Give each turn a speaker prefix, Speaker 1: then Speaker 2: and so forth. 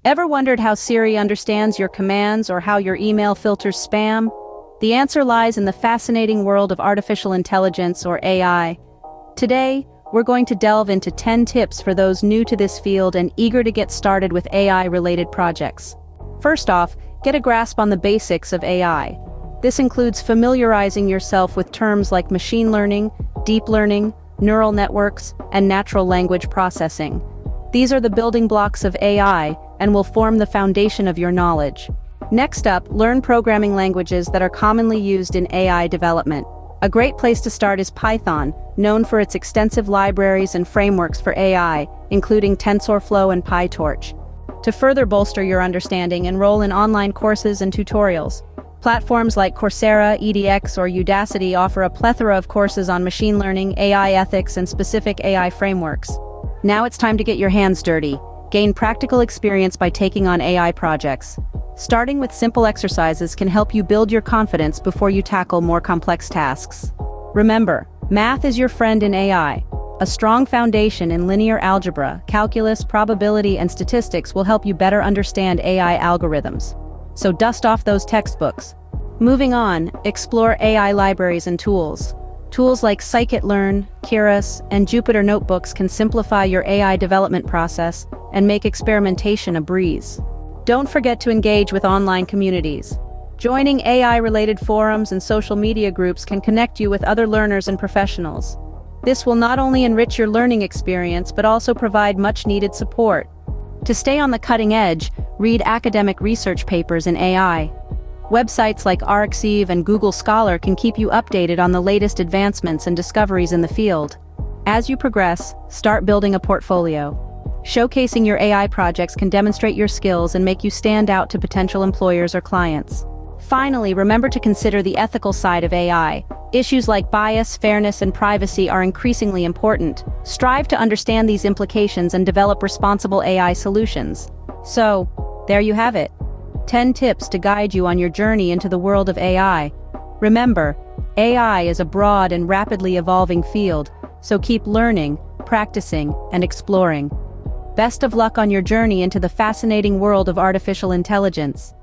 Speaker 1: Ever wondered how Siri understands your commands or how your email filters spam? The answer lies in the fascinating world of artificial intelligence, or AI. Today, we're going to delve into 10 tips for those new to this field and eager to get started with AI-related projects. First off, get a grasp on the basics of AI. This includes familiarizing yourself with terms like machine learning, deep learning, neural networks, and natural language processing. These are the building blocks of AI and will form the foundation of your knowledge. Next up, learn programming languages that are commonly used in AI development. A great place to start is Python, known for its extensive libraries and frameworks for AI, including TensorFlow and PyTorch. To further bolster your understanding, enroll in online courses and tutorials. Platforms like Coursera, edX, or Udacity offer a plethora of courses on machine learning, AI ethics, and specific AI frameworks. Now it's time to get your hands dirty. Gain practical experience by taking on AI projects. Starting with simple exercises can help you build your confidence before you tackle more complex tasks. Remember, math is your friend in AI. A strong foundation in linear algebra, calculus, probability, and statistics will help you better understand AI algorithms. So dust off those textbooks. Moving on, explore AI libraries and tools. Tools like Scikit-learn, Keras, and Jupyter Notebooks can simplify your AI development process and make experimentation a breeze. Don't forget to engage with online communities. Joining AI-related forums and social media groups can connect you with other learners and professionals. This will not only enrich your learning experience but also provide much-needed support. To stay on the cutting edge, read academic research papers in AI. Websites like Arxiv and Google Scholar can keep you updated on the latest advancements and discoveries in the field. As you progress, start building a portfolio. Showcasing your AI projects can demonstrate your skills and make you stand out to potential employers or clients. Finally, remember to consider the ethical side of AI. Issues like bias, fairness, and privacy are increasingly important. Strive to understand these implications and develop responsible AI solutions. So, there you have it. 10 tips to guide you on your journey into the world of AI. Remember, AI is a broad and rapidly evolving field, so keep learning, practicing, and exploring. Best of luck on your journey into the fascinating world of artificial intelligence.